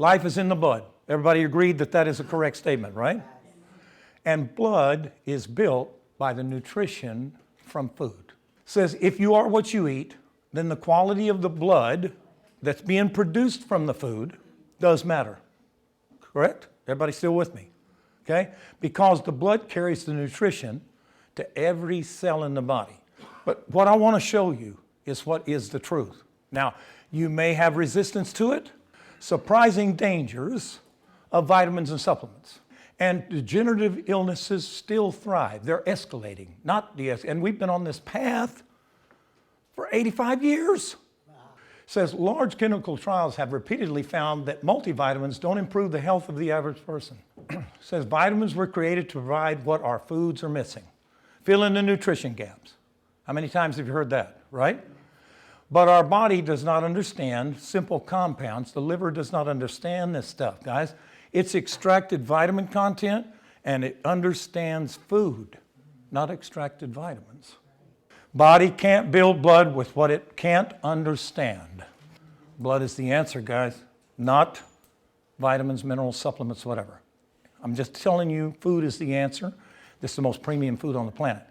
Life is in the blood. Everybody agreed that that is a correct statement, right? And blood is built by the nutrition from food. It says if you are what you eat, then the quality of the blood that's being produced from the food does matter. Correct? Everybody still with me? Okay? Because the blood carries the nutrition to every cell in the body. But what I want to show you is what is the truth. Now, you may have resistance to it. Surprising dangers of vitamins and supplements. And degenerative illnesses still thrive. They're escalating, not and we've been on this path for 85 years. Wow. It says large clinical trials have repeatedly found that multivitamins don't improve the health of the average person. It says vitamins were created to provide what our foods are missing. Fill in the nutrition gaps. How many times have you heard that, right? But our body does not understand simple compounds. The liver does not understand this stuff, guys. It's extracted vitamin content, and it understands food, not extracted vitamins. Body can't build blood with what it can't understand. Blood is the answer, guys, not vitamins, minerals, supplements, whatever. I'm just telling you, food is the answer. This is the most premium food on the planet.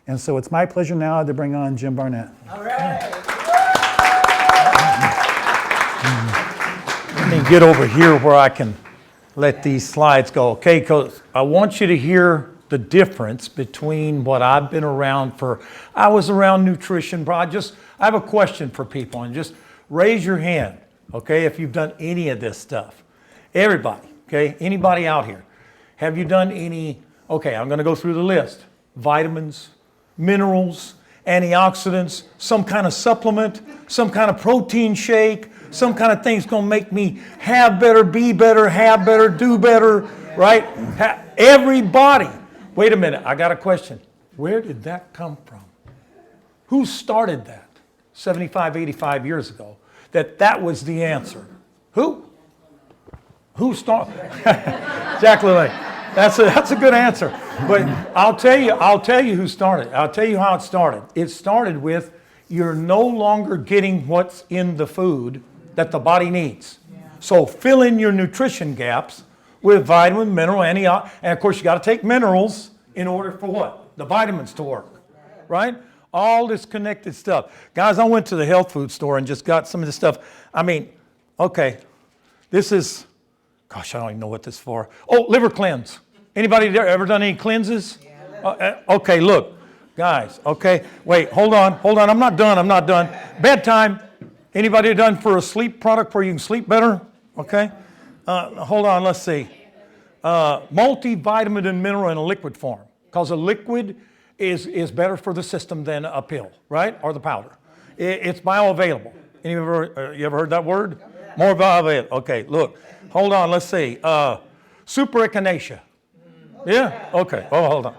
And so it's my pleasure now to bring on Jim Barnett. All right. Let me get over here where I can let these slides go, okay? Because I want you to hear the difference between what I've been around for. I was around nutrition, bro. I have a question for people, and just raise your hand, okay, if you've done any of this stuff. Everybody, okay? Anybody out here? Have you done any, okay, I'm going to go through the list. Vitamins, minerals, antioxidants, some kind of supplement, some kind of protein shake, some kind of thing's going to make me have better, be better, have better, do better, right? Everybody. Wait a minute, I got a question. Where did that come from? Who started that 75, 85 years ago? That was the answer. Who? Who started? Jack LeLay. That's a good answer. But I'll tell you who started. I'll tell you how it started. It started with you're no longer getting what's in the food that the body needs. Yeah. So fill in your nutrition gaps with vitamin, mineral, and of course you got to take minerals in order for what? The vitamins to work, right? All this connected stuff. Guys, I went to the health food store and just got some of this stuff. I mean, okay, this is, gosh, I don't even know what this is for. Oh, liver cleanse. Anybody ever done any cleanses? Yeah. Okay, look, guys, okay. Wait, hold on. I'm not done. Bedtime. Anybody done for a sleep product where you can sleep better? Okay. Hold on, let's see. Multivitamin and mineral in a liquid form. Because a liquid is better for the system than a pill, right? Or the powder. It's bioavailable. You ever heard that word? More bioavailable. Okay, look. Hold on, let's see. Super echinacea. Yeah, okay. Oh,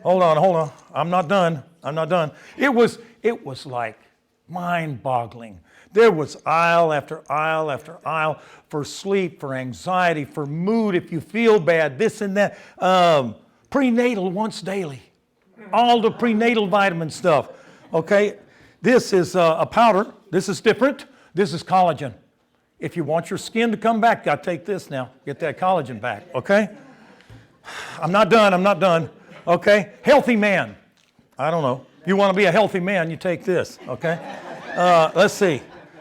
hold on. I'm not done. It was like mind-boggling. There was aisle after aisle after aisle for sleep, for anxiety, for mood, if you feel bad, this and that. Prenatal once daily. All the prenatal vitamin stuff. Okay, this is a powder. This is different. This is collagen. If you want your skin to come back, you got to take this now. Get that collagen back, okay? I'm not done. Okay, healthy man. I don't know. You want to be a healthy man, you take this, okay? Let's see.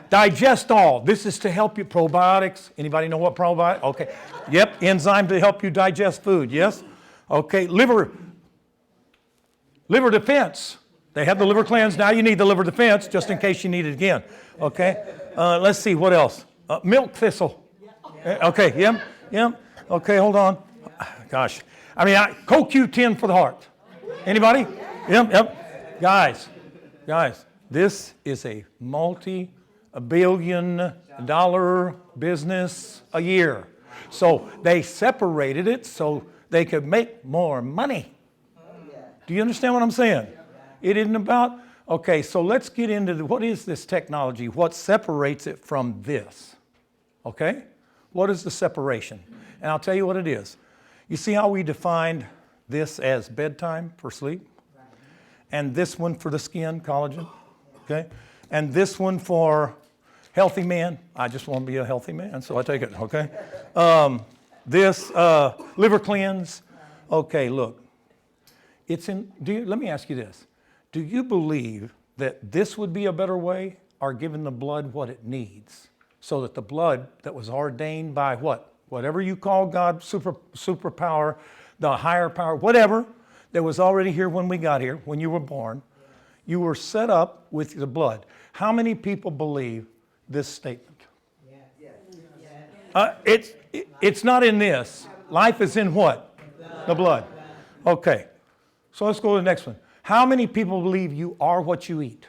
Digest all. This is to help you. Probiotics. Anybody know what probiotics? Okay. Yep, enzyme to help you digest food, yes? Okay, liver defense. They have the liver cleanse. Now you need the liver defense just in case you need it again, okay? Let's see, what else? Milk thistle. Okay, yep. Okay, hold on. Gosh. I mean, CoQ10 for the heart. Anybody? Yep. Guys, this is a multi-billion-dollar business a year. So they separated it so they could make more money. Do you understand what I'm saying? It isn't about, okay, so let's get into what is this technology? What separates it from this? Okay? What is the separation? And I'll tell you what it is. You see how we defined this as bedtime for sleep? and this one for the skin, collagen, okay? And this one for healthy man. I just want to be a healthy man, so I take it, okay? This liver cleanse. Okay, look. Let me ask you this. Do you believe that this would be a better way, or giving the blood what it needs? So that the blood that was ordained by what? Whatever you call God, superpower, the higher power, whatever, that was already here when we got here, when you were born, you were set up with the blood. How many people believe this statement? It's not in this. Life is in what? The blood. Okay. So let's go to the next one. How many people believe you are what you eat?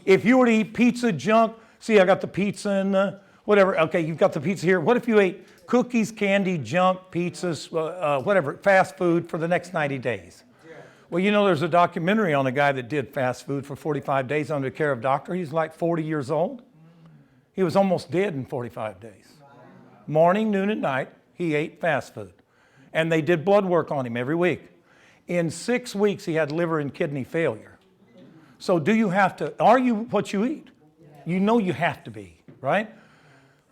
If you were to eat pizza, junk, see, I got the pizza and whatever. Okay, you've got the pizza here. What if you ate cookies, candy, junk, pizzas, whatever, fast food for the next 90 days? Well, you know, there's a documentary on a guy that did fast food for 45 days under the care of a doctor. He's like 40 years old. He was almost dead in 45 days. Morning, noon, and night, he ate fast food. And they did blood work on him every week. In 6 weeks, he had liver and kidney failure. So are you what you eat? You know you have to be, right?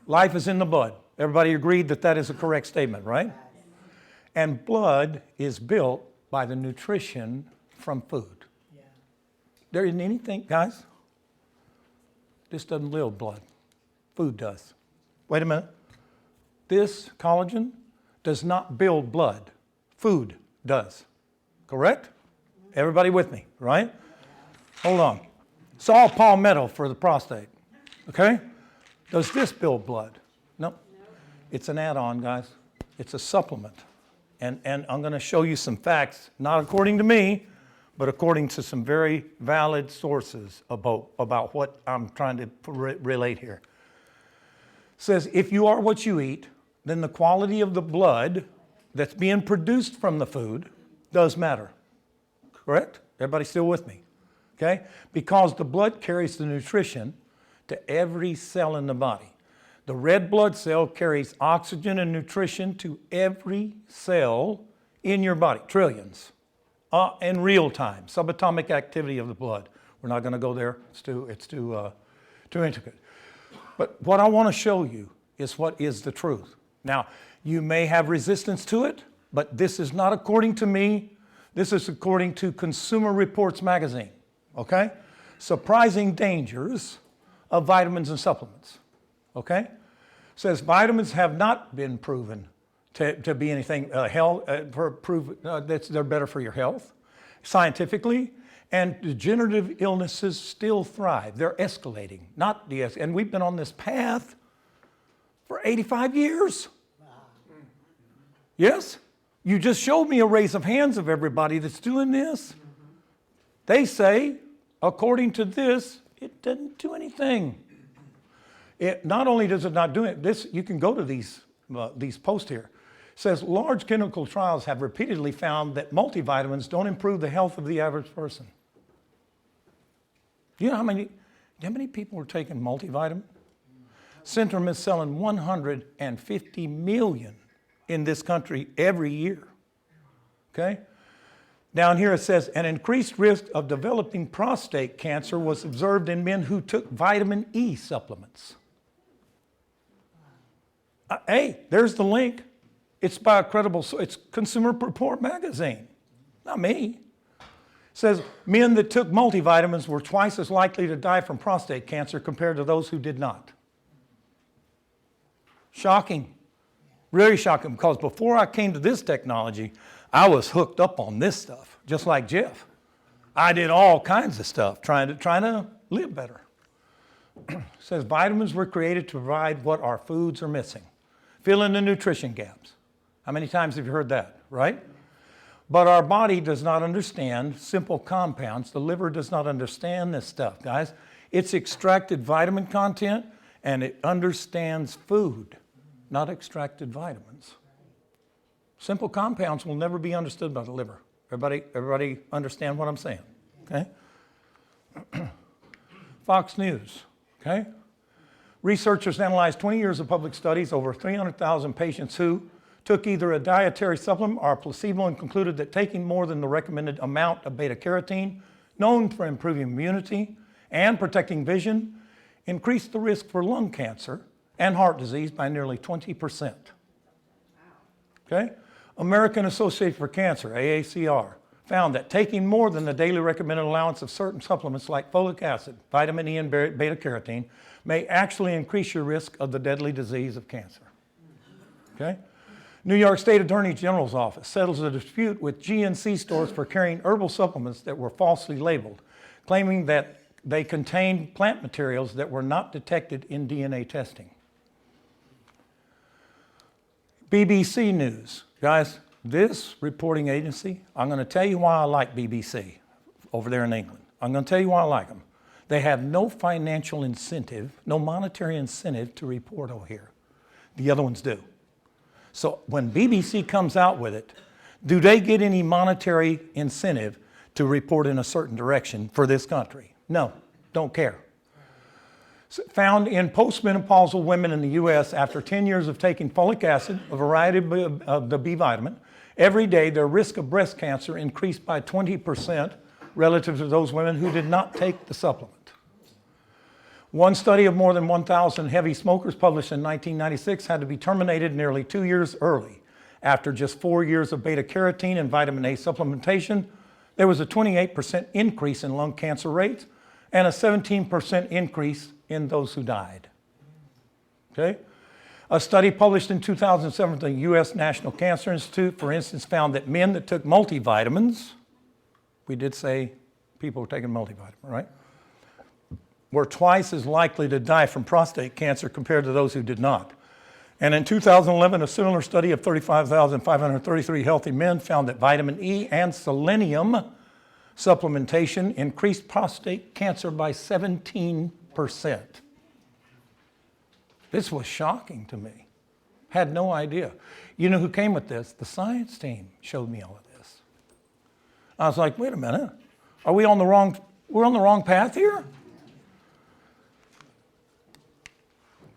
Life is in the blood. Everybody agreed that that is a correct statement, right? And blood is built by the nutrition from food. There isn't anything, guys, this doesn't build blood. Food does. Wait a minute. This collagen does not build blood. Food does. Correct? Everybody with me, right? Hold on. It's all palmetto for the prostate. Okay? Does this build blood? No. It's an add-on, guys. It's a supplement. And I'm going to show you some facts, not according to me, but according to some very valid sources about what I'm trying to relate here. It says, if you are what you eat, then the quality of the blood that's being produced from the food does matter. Correct? Everybody still with me? Okay? Because the blood carries the nutrition to every cell in the body. The red blood cell carries oxygen and nutrition to every cell in your body, trillions, in real time, subatomic activity of the blood. We're not going to go there. It's too intricate. But what I want to show you is what is the truth. Now, you may have resistance to it, but this is not according to me. This is according to Consumer Reports magazine. Okay? Surprising dangers of vitamins and supplements. Okay? Says vitamins have not been proven to be anything they're better for your health scientifically, and degenerative illnesses still thrive. They're escalating, not and we've been on this path for 85 years. Yes? You just showed me a raise of hands of everybody that's doing this. They say, according to this, it doesn't do anything. It not only does it not do it, you can go to these posts here. It says large clinical trials have repeatedly found that multivitamins don't improve the health of the average person. You know how many people are taking multivitamin? Centrum is selling 150 million in this country every year. Okay? Down here it says, an increased risk of developing prostate cancer was observed in men who took vitamin E supplements. Hey, there's the link. It's by a credible source. It's Consumer Report magazine, not me. It says men that took multivitamins were twice as likely to die from prostate cancer compared to those who did not. Shocking. Really shocking, because before I came to this technology, I was hooked up on this stuff, just like Jeff. I did all kinds of stuff trying to live better. It says vitamins were created to provide what our foods are missing. Fill in the nutrition gaps. How many times have you heard that, right? But our body does not understand simple compounds. The liver does not understand this stuff, guys. It's extracted vitamin content, and it understands food, not extracted vitamins. Simple compounds will never be understood by the liver. Everybody understand what I'm saying? Okay? Fox News, okay? Researchers analyzed 20 years of public studies, over 300,000 patients who took either a dietary supplement or a placebo and concluded that taking more than the recommended amount of beta-carotene, known for improving immunity and protecting vision, increased the risk for lung cancer and heart disease by nearly 20%. Okay? American Association for Cancer, AACR, found that taking more than the daily recommended allowance of certain supplements like folic acid, vitamin E, and beta-carotene may actually increase your risk of the deadly disease of cancer. Okay? New York State Attorney General's office settles a dispute with GNC stores for carrying herbal supplements that were falsely labeled, claiming that they contained plant materials that were not detected in DNA testing. BBC News. Guys, this reporting agency, I'm going to tell you why I like BBC over there in England. I'm going to tell you why I like them. They have no financial incentive, no monetary incentive to report over here. The other ones do. So when BBC comes out with it, do they get any monetary incentive to report in a certain direction for this country? No, don't care. Found in postmenopausal women in the U.S. after 10 years of taking folic acid, a variety of the B vitamin, every day their risk of breast cancer increased by 20% relative to those women who did not take the supplement. One study of more than 1,000 heavy smokers published in 1996 had to be terminated nearly 2 years early. After just 4 years of beta-carotene and vitamin A supplementation, there was a 28% increase in lung cancer rates and a 17% increase in those who died. Okay? A study published in 2007 at the U.S. National Cancer Institute, for instance, found that men that took multivitamins, we did say people were taking multivitamin, right? Were twice as likely to die from prostate cancer compared to those who did not. And in 2011, a similar study of 35,533 healthy men found that vitamin E and selenium supplementation increased prostate cancer by 17%. This was shocking to me. Had no idea. You know who came with this? The science team showed me all of this. I was like, wait a minute. Are we on the wrong path here?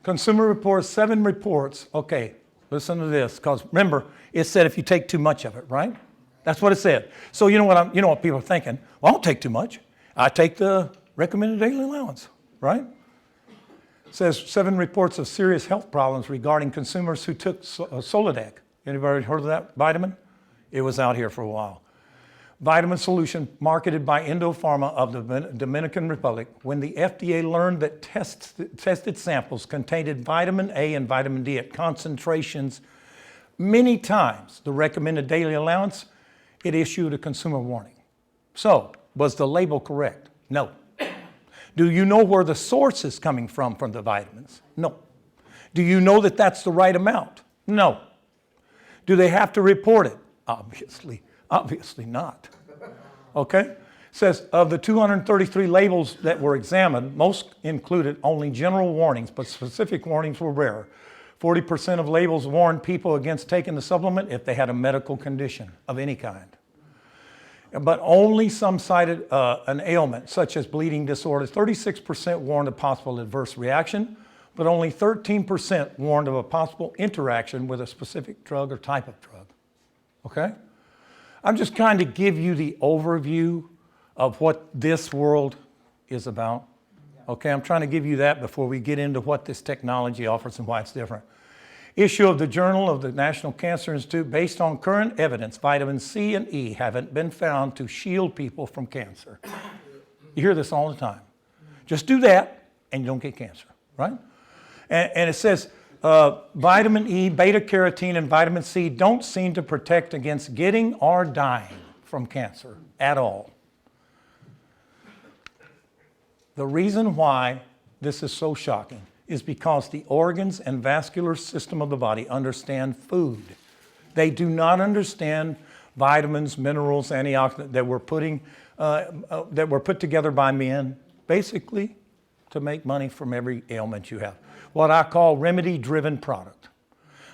Consumer Reports, 7 reports. Okay, listen to this, because remember, it said if you take too much of it, right? That's what it said. So you know what people are thinking? Well, I don't take too much. I take the recommended daily allowance, right? It says 7 reports of serious health problems regarding consumers who took Solidec. Anybody heard of that vitamin? It was out here for a while. Vitamin solution marketed by Indopharma of the Dominican Republic, when the FDA learned that tested samples contained vitamin A and vitamin D at concentrations many times the recommended daily allowance, it issued a consumer warning. So, was the label correct? No. Do you know where the source is coming from the vitamins? No. Do you know that that's the right amount? No. Do they have to report it? Obviously not. Okay? It says of the 233 labels that were examined, most included only general warnings, but specific warnings were rare. 40% of labels warned people against taking the supplement if they had a medical condition of any kind. But only some cited an ailment, such as bleeding disorders. 36% warned of possible adverse reaction, but only 13% warned of a possible interaction with a specific drug or type of drug. Okay? I'm just trying to give you the overview of what this world is about. Okay, I'm trying to give you that before we get into what this technology offers and why it's different. Issue of the Journal of the National Cancer Institute, based on current evidence, vitamins C and E haven't been found to shield people from cancer. You hear this all the time. Just do that and you don't get cancer, right? And it says, vitamin E, beta-carotene, and vitamin C don't seem to protect against getting or dying from cancer at all. The reason why this is so shocking is because the organs and vascular system of the body understand food. They do not understand vitamins, minerals, antioxidants that were put together by men, basically to make money from every ailment you have. What I call remedy-driven product.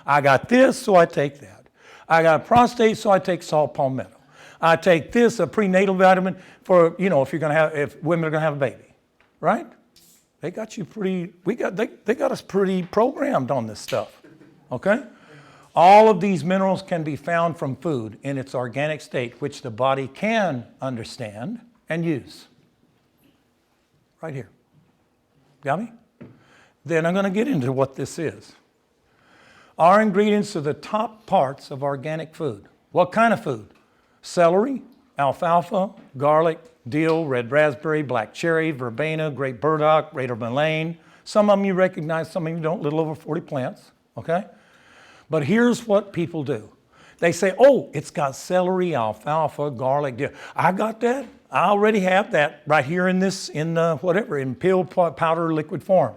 I got this, so I take that. I got prostate, so I take saw palmetto. I take this, a prenatal vitamin, for, if women are gonna have a baby, right? They got you they got us pretty programmed on this stuff, okay? All of these minerals can be found from food in its organic state, which the body can understand and use. Right here. Got me? Then I'm going to get into what this is. Our ingredients are the top parts of organic food. What kind of food? Celery, alfalfa, garlic, dill, red raspberry, black cherry, verbena, grape burdock, raider mullein. Some of them you recognize, some of you don't, little over 40 plants, okay? But here's what people do. They say, oh, it's got celery, alfalfa, garlic, dill. I got that. I already have that right here in this, in pill, powder, liquid form.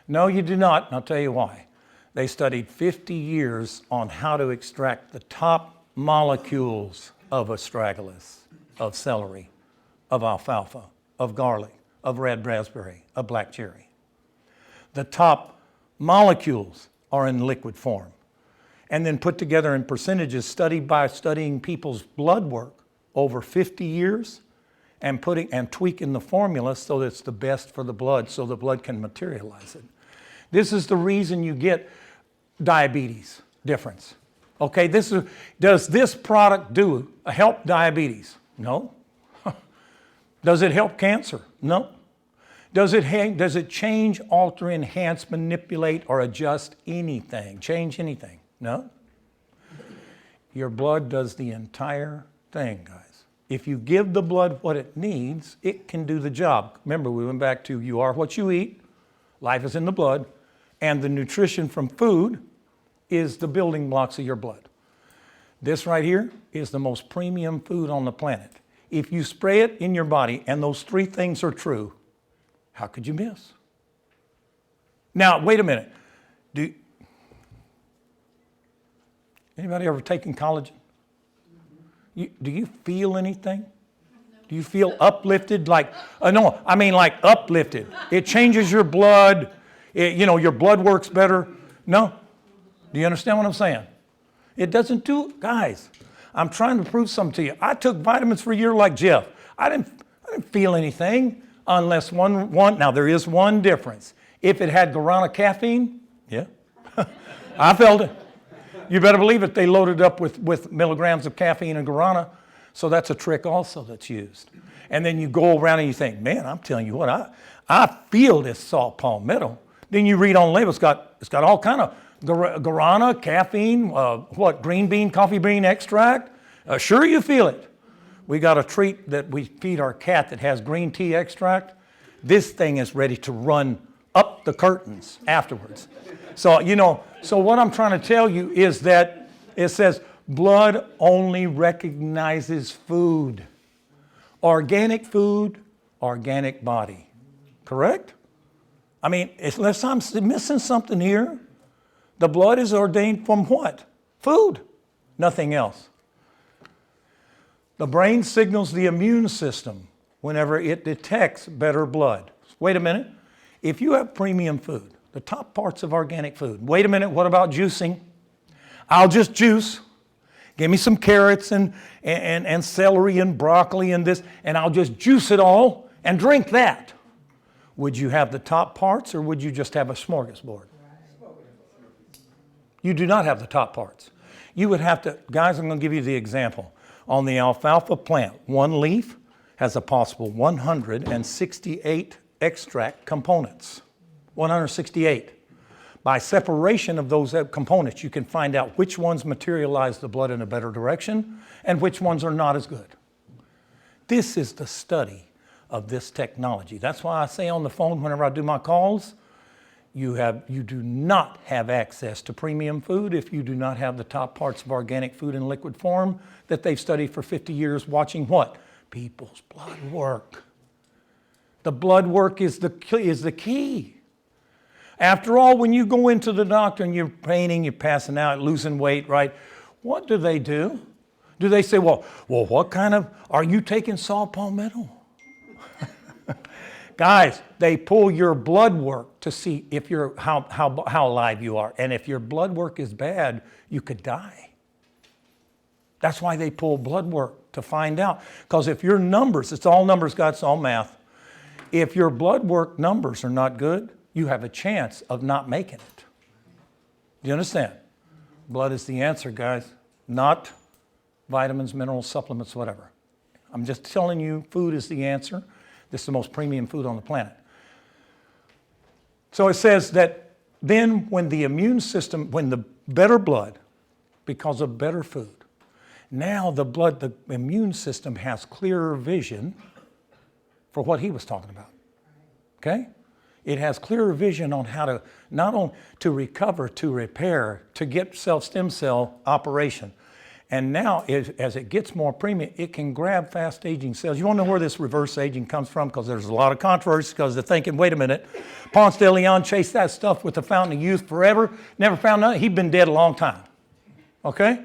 No, you do not, and I'll tell you why. They studied 50 years on how to extract the top molecules of astragalus, of celery, of alfalfa, of garlic, of red raspberry, of black cherry. The top molecules are in liquid form and then put together in percentages studied by studying people's blood work over 50 years and tweaking the formula so that it's the best for the blood so the blood can materialize it. This is the reason you get diabetes difference. Okay, does this product help diabetes? No. Does it help cancer? No. Does it change, alter, enhance, manipulate, or adjust anything? Change anything? No. Your blood does the entire thing, guys. If you give the blood what it needs, it can do the job. Remember, we went back to you are what you eat, life is in the blood, and the nutrition from food is the building blocks of your blood. This right here is the most premium food on the planet. If you spray it in your body and those three things are true, how could you miss? Now, wait a minute. Anybody ever taken collagen? Do you feel anything? Do you feel uplifted? Like uplifted. It changes your blood. Your blood works better. No. Do you understand what I'm saying? It doesn't do, guys, I'm trying to prove something to you. I took vitamins for a year like Jeff. I didn't feel anything unless now there is one difference. If it had guarana caffeine, yeah, I felt it. You better believe it, they loaded up with milligrams of caffeine and guarana, so that's a trick also that's used. And then you go around and you think, man, I'm telling you what, I feel this salt palmetto. Then you read on the label, it's got all kind of guarana, caffeine, green bean, coffee bean extract. Sure you feel it. We got a treat that we feed our cat that has green tea extract. This thing is ready to run up the curtains afterwards. So what I'm trying to tell you is that it says blood only recognizes food. Organic food, organic body. Correct? I mean, unless I'm missing something here, the blood is ordained from what? Food, nothing else. The brain signals the immune system whenever it detects better blood. Wait a minute. If you have premium food, the top parts of organic food, wait a minute, what about juicing? I'll just juice. Give me some carrots and celery and broccoli and this, and I'll just juice it all and drink that. Would you have the top parts or would you just have a smorgasbord? You do not have the top parts. You would have to, guys, I'm going to give you the example. On the alfalfa plant, one leaf has a possible 168 extract components. 168. By separation of those components, you can find out which ones materialize the blood in a better direction and which ones are not as good. This is the study of this technology. That's why I say on the phone whenever I do my calls, you do not have access to premium food if you do not have the top parts of organic food in liquid form that they've studied for 50 years watching what? People's blood work. The blood work is the key. After all, when you go into the doctor and you're painting, you're passing out, losing weight, right? What do? Do they say, well, what kind of, are you taking saw palmetto? Guys, they pull your blood work to see if you're how alive you are. And if your blood work is bad, you could die. That's why they pull blood work to find out. Because if your numbers, it's all numbers, God, it's all math. If your blood work numbers are not good, you have a chance of not making it. Do you understand? Blood is the answer, guys. Not vitamins, minerals, supplements, whatever. I'm just telling you, food is the answer. This is the most premium food on the planet. So it says that then when the immune system, when the better blood, because of better food, now the immune system has clearer vision for what he was talking about. Okay? It has clearer vision on how to, not only to recover, to repair, to get stem cell operation. And now, as it gets more premium, it can grab fast-aging cells. You want to know where this reverse aging comes from? Because there's a lot of controversy, because they're thinking, wait a minute, Ponce de Leon chased that stuff with the fountain of youth forever, never found nothing. He'd been dead a long time. Okay?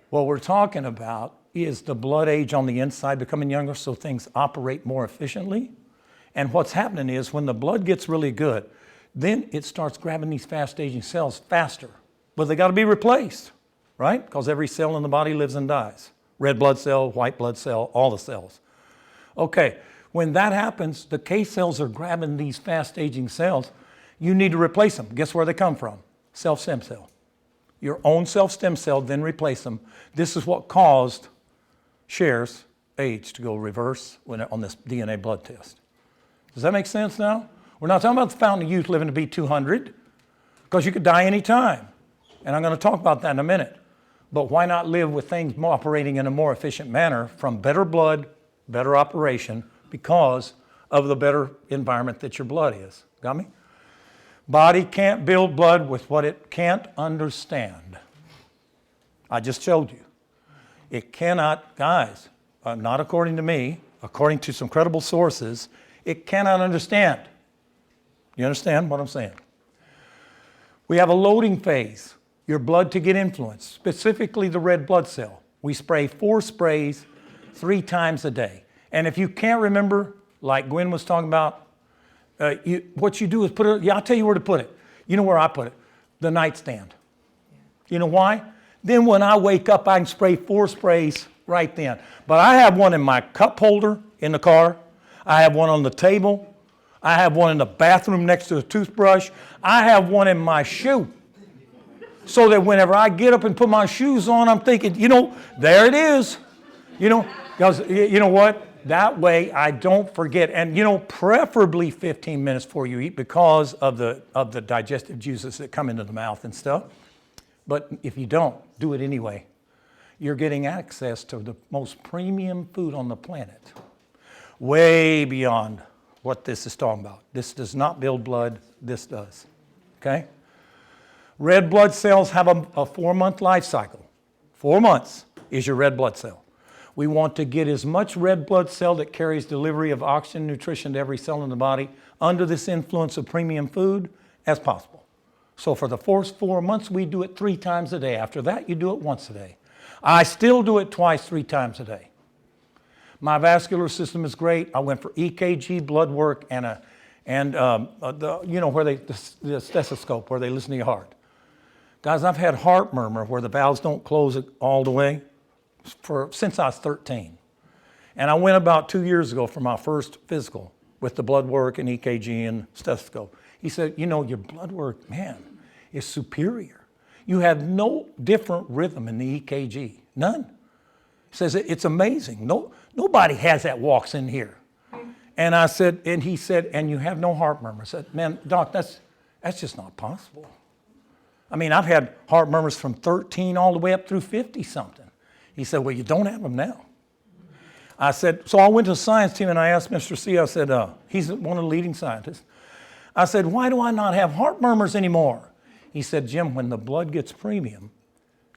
What we're talking about is the blood age on the inside becoming younger so things operate more efficiently. And what's happening is when the blood gets really good, then it starts grabbing these fast-aging cells faster. But they got to be replaced, right? Because every cell in the body lives and dies. Red blood cell, white blood cell, all the cells. Okay, when that happens, the K cells are grabbing these fast-aging cells. You need to replace them. Guess where they come from? Self-stem cell. Your own self-stem cell, then replace them. This is what caused Cher's age to go reverse on this DNA blood test. Does that make sense now? We're not talking about the fountain of youth living to be 200, because you could die any time. And I'm going to talk about that in a minute. But why not live with things operating in a more efficient manner from better blood, better operation, because of the better environment that your blood is? Got me? Body can't build blood with what it can't understand. I just showed you. It cannot, guys, not according to me, according to some credible sources, it cannot understand. You understand what I'm saying? We have a loading phase, your blood to get influenced, specifically the red blood cell. We spray 4 sprays 3 times a day. And if you can't remember, like Gwen was talking about, what you do is put it, I'll tell you where to put it. You know where I put it? The nightstand. You know why? Then when I wake up, I can spray 4 sprays right then. But I have one in my cup holder in the car. I have one on the table. I have one in the bathroom next to the toothbrush. I have one in my shoe. So that whenever I get up and put my shoes on, I'm thinking, there it is. Because you know what? That way I don't forget. And preferably 15 minutes before you eat because of the digestive juices that come into the mouth and stuff. But if you don't, do it anyway. You're getting access to the most premium food on the planet. Way beyond what this is talking about. This does not build blood, this does. Okay? Red blood cells have a 4-month life cycle. 4 months is your red blood cell. We want to get as much red blood cell that carries delivery of oxygen, nutrition to every cell in the body under this influence of premium food as possible. So for the first 4 months, we do it 3 times a day. After that, you do it once a day. I still do it twice, 3 times a day. My vascular system is great. I went for EKG, blood work, and the stethoscope where they listen to your heart. Guys, I've had heart murmur where the valves don't close all the way since I was 13. And I went about 2 years ago for my first physical with the blood work and EKG and stethoscope. He said, your blood work, man, is superior. You have no different rhythm in the EKG, none. He says, it's amazing. Nobody has that walks in here. And he said, and you have no heart murmur. I said, man, doc, that's just not possible. I mean, I've had heart murmurs from 13 all the way up through 50-something. He said, well, you don't have them now. I said, so I went to the science team and I asked Mr. C, I said, he's one of the leading scientists. I said, why do I not have heart murmurs anymore? He said, Jim, when the blood gets premium,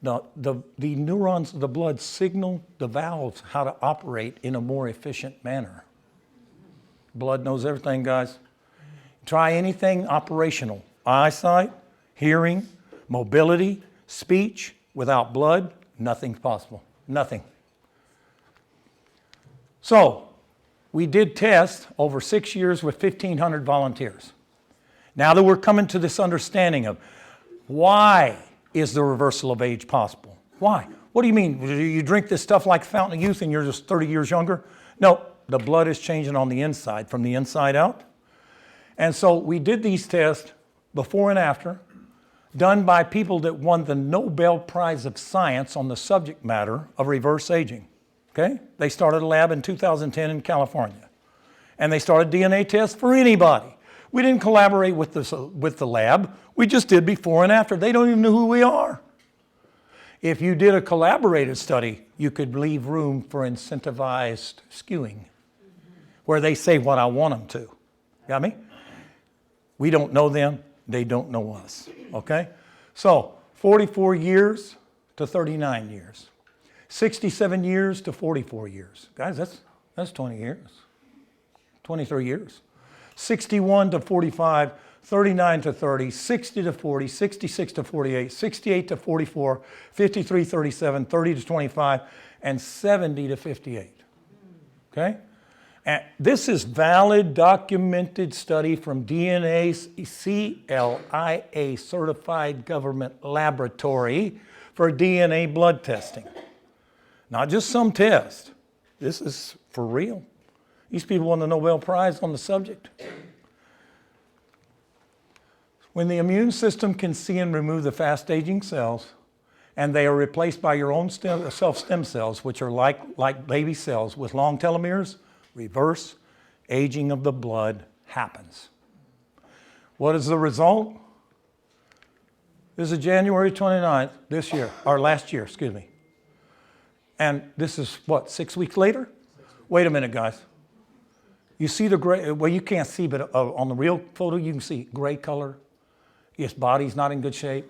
the neurons of the blood signal the valves how to operate in a more efficient manner. Blood knows everything, guys. Try anything operational. Eyesight, hearing, mobility, speech. Without blood, nothing's possible. Nothing. So, we did tests over 6 years with 1,500 volunteers. Now that we're coming to this understanding of why is the reversal of age possible? Why? What do you mean? Do you drink this stuff like Fountain of Youth and you're just 30 years younger? No, the blood is changing on the inside, from the inside out. And so we did these tests before and after. done by people that won the Nobel Prize of Science on the subject matter of reverse aging. Okay? They started a lab in 2010 in California. And they started DNA tests for anybody. We didn't collaborate with the lab. We just did before and after. They don't even know who we are. If you did a collaborative study, you could leave room for incentivized skewing, where they say what I want them to. Got me? We don't know them. They don't know us. Okay? So 44 years to 39 years. 67 years to 44 years. Guys, that's 20 years. 23 years. 61 to 45, 39 to 30, 60 to 40, 66 to 48, 68 to 44, 53 to 37, 30 to 25, and 70 to 58. Okay? And this is valid, documented study from DNA CLIA certified government laboratory for DNA blood testing. Not just some test. This is for real. These people won the Nobel Prize on the subject. When the immune system can see and remove the fast-aging cells, and they are replaced by your own self-stem cells, which are like baby cells with long telomeres, reverse aging of the blood happens. What is the result? This is January 29th this year, or last year, excuse me. And this is what, 6 weeks later? Wait a minute, guys. You see the gray, well, you can't see, but on the real photo, you can see gray color. His body's not in good shape.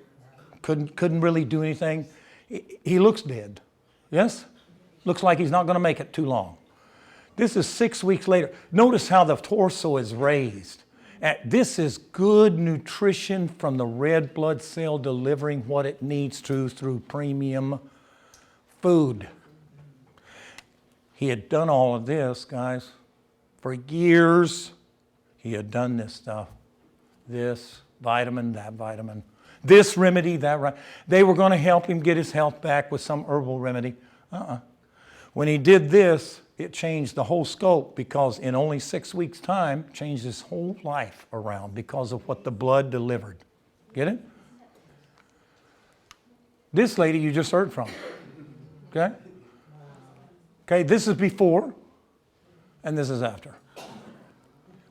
Couldn't really do anything. He looks dead. Yes? Looks like he's not going to make it too long. This is 6 weeks later. Notice how the torso is raised. This is good nutrition from the red blood cell delivering what it needs to through premium food. He had done all of this, guys. For years, he had done this stuff. This vitamin, that vitamin. This remedy, that right. They were going to help him get his health back with some herbal remedy. When he did this, it changed the whole scope because in only 6 weeks' time, changed his whole life around because of what the blood delivered. Get it? This lady you just heard from. Okay? Okay, this is before, and this is after.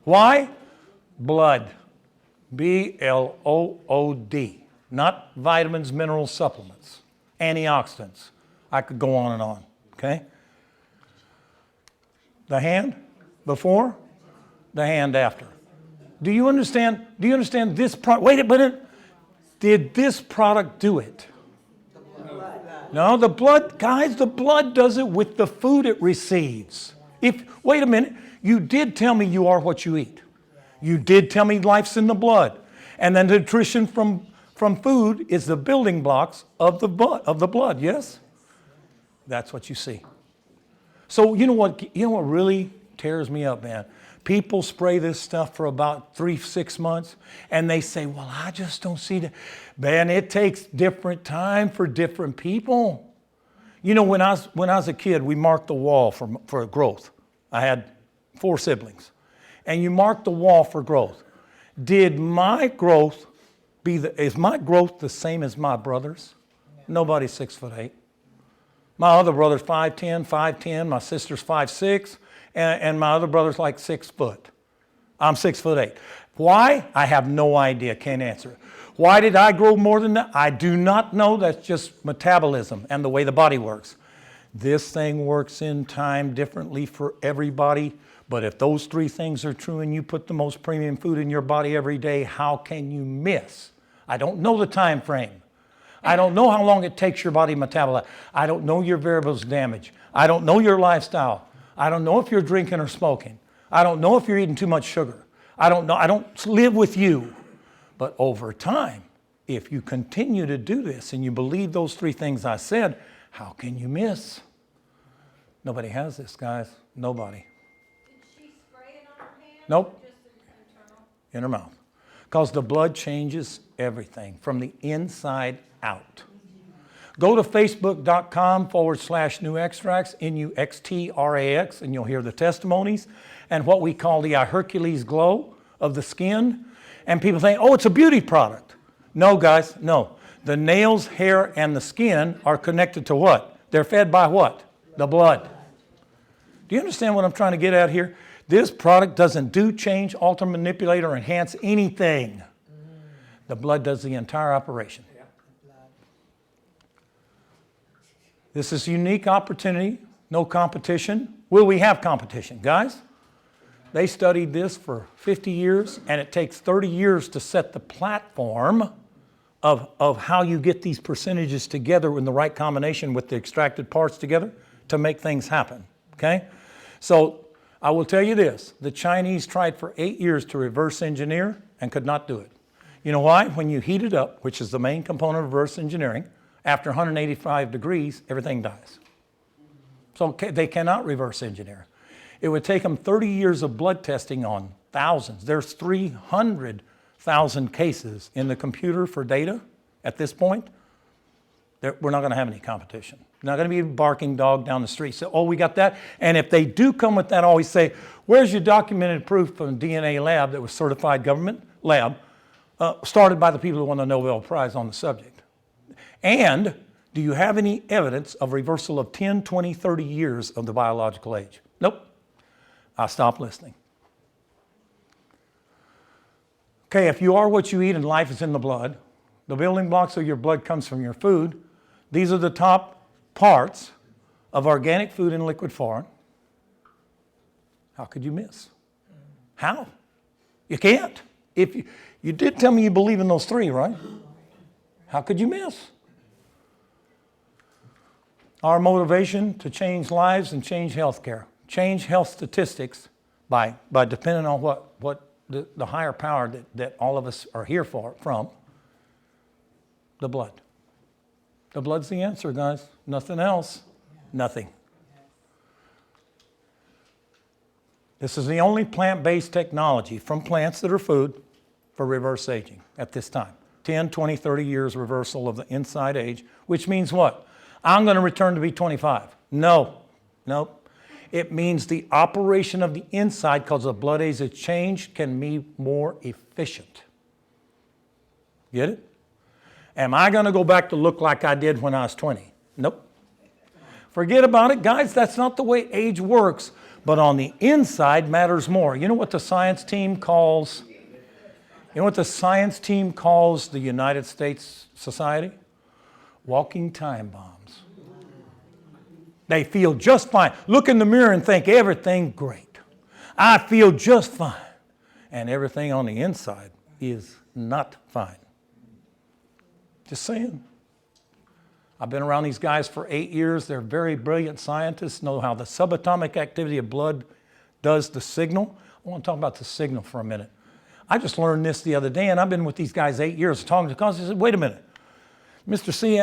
Why? Blood. B-L-O-O-D. Not vitamins, minerals, supplements. Antioxidants. I could go on and on. Okay? The hand before, the hand after. Do you understand? Do you understand this product? Wait a minute. Did this product do it? No, the blood, guys, the blood does it with the food it receives. Wait a minute, you did tell me you are what you eat. You did tell me life's in the blood. And then the nutrition from food is the building blocks of the blood, yes? That's what you see. So you know what really tears me up, man? People spray this stuff for about 3-6 months, and they say, well, I just don't see that. Man, it takes different time for different people. You know, when I was a kid, we marked the wall for growth. I had 4 siblings. And you marked the wall for growth. Did my growth is my growth the same as my brother's? Nobody's 6'8". My other brother's 5'10", my sister's 5'6", and my other brother's like 6 foot. I'm 6'8". Why? I have no idea, can't answer. Why did I grow more than that? I do not know. That's just metabolism and the way the body works. This thing works in time differently for everybody, but if those 3 things are true and you put the most premium food in your body every day, how can you miss? I don't know the time frame. I don't know how long it takes your body to metabolize. I don't know your variables damage. I don't know your lifestyle. I don't know if you're drinking or smoking. I don't know if you're eating too much sugar. I don't know. I don't live with you. But over time, if you continue to do this and you believe those 3 things I said, how can you miss? Nobody has this, guys. Nobody. Did she spray it on her hand? Nope. Or just internal? In her mouth. Because the blood changes everything from the inside out. Go to facebook.com/nuxtrax, Nuxtrax, and you'll hear the testimonies and what we call the iherqles glow of the skin. And people think, oh, it's a beauty product. No, guys, no. The nails, hair, and the skin are connected to what? They're fed by what? The blood. Do you understand what I'm trying to get at here? This product doesn't do, change, alter, manipulate, or enhance anything. The blood does the entire operation. This is a unique opportunity, no competition. Will we have competition? Guys, they studied this for 50 years, and it takes 30 years to set the platform of how you get these percentages together in the right combination with the extracted parts together to make things happen, okay? So I will tell you this, the Chinese tried for 8 years to reverse engineer and could not do it. You know why? When you heat it up, which is the main component of reverse engineering, after 185 degrees, everything dies. So they cannot reverse engineer. It would take them 30 years of blood testing on thousands. There's 300,000 cases in the computer for data at this point. We're not going to have any competition. Not going to be a barking dog down the street. So, oh, we got that. And if they do come with that, I always say, where's your documented proof from a DNA lab that was certified government lab, started by the people who won the Nobel Prize on the subject? And do you have any evidence of reversal of 10, 20, 30 years of the biological age? Nope. I stopped listening. Okay, if you are what you eat and life is in the blood, the building blocks of your blood comes from your food. These are the top parts of organic food in liquid form. How could you miss? How? You can't. If you did tell me you believe in those three, right? How could you miss? Our motivation to change lives and change healthcare, change health statistics by depending on what the higher power that all of us are here from, the blood. The blood's the answer, guys. Nothing else. Nothing. This is the only plant-based technology from plants that are food for reverse aging at this time. 10, 20, 30 years reversal of the inside age, which means what? I'm going to return to be 25. No. It means the operation of the inside, because the blood age has changed, can be more efficient. Get it? Am I going to go back to look like I did when I was 20? Nope. Forget about it, guys. That's not the way age works. But on the inside matters more. You know what the science team calls? You know what the science team calls the United States society? Walking time bombs. They feel just fine. Look in the mirror and think everything great. I feel just fine. And everything on the inside is not fine. Just saying. I've been around these guys for 8 years. They're very brilliant scientists, know how the subatomic activity of blood does the signal. I want to talk about the signal for a minute. I just learned this the other day, and I've been with these guys 8 years talking to them. I said, wait a minute. Mr. C,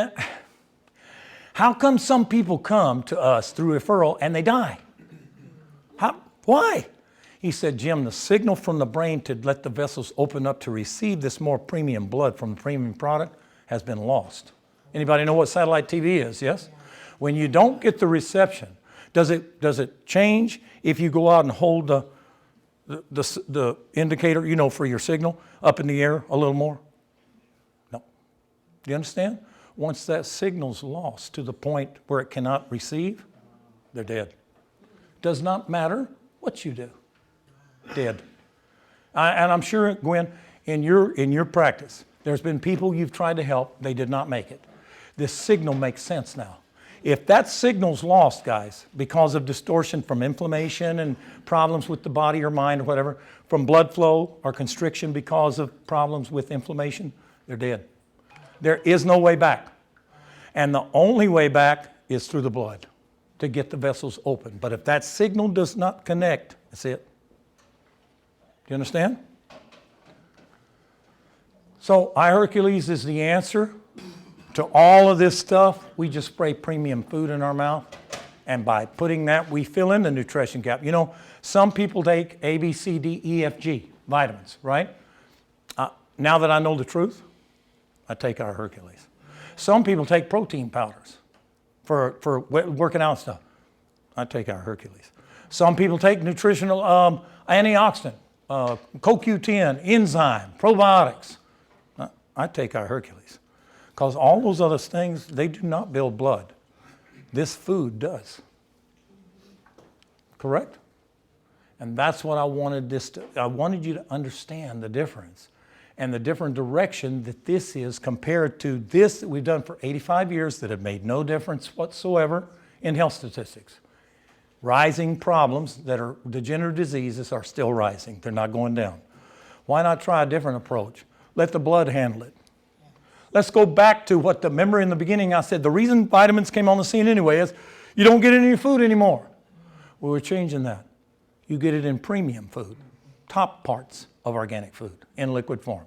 how come some people come to us through referral and they die? Why? He said, Jim, the signal from the brain to let the vessels open up to receive this more premium blood from the premium product has been lost. Anybody know what satellite TV is? Yes? When you don't get the reception, does it change if you go out and hold the indicator, you know, for your signal up in the air a little more? No. Do you understand? Once that signal's lost to the point where it cannot receive, they're dead. Does not matter what you do. Dead. And I'm sure, Gwen, in your practice, there's been people you've tried to help, they did not make it. This signal makes sense now. If that signal's lost, guys, because of distortion from inflammation and problems with the body or mind or whatever, from blood flow or constriction because of problems with inflammation, they're dead. There is no way back. And the only way back is through the blood to get the vessels open. But if that signal does not connect, that's it. Do you understand? So iherqles is the answer to all of this stuff. We just spray premium food in our mouth, and by putting that, we fill in the nutrition gap. You know, some people take A, B, C, D, E, F, G vitamins, right? Now that I know the truth, I take iherqles. Some people take protein powders for working out stuff. I take iherqles. Some people take nutritional antioxidant, CoQ10, enzyme, probiotics. I take iherqles. Because all those other things, they do not build blood. This food does. Correct? And that's what I wanted I wanted you to understand the difference and the different direction that this is compared to this that we've done for 85 years that have made no difference whatsoever in health statistics. Rising problems that are degenerative diseases are still rising. They're not going down. Why not try a different approach? Let the blood handle it. Let's go back to what remember in the beginning I said, the reason vitamins came on the scene anyway is you don't get it in your food anymore. Well, we're changing that. You get it in premium food, top parts of organic food in liquid form.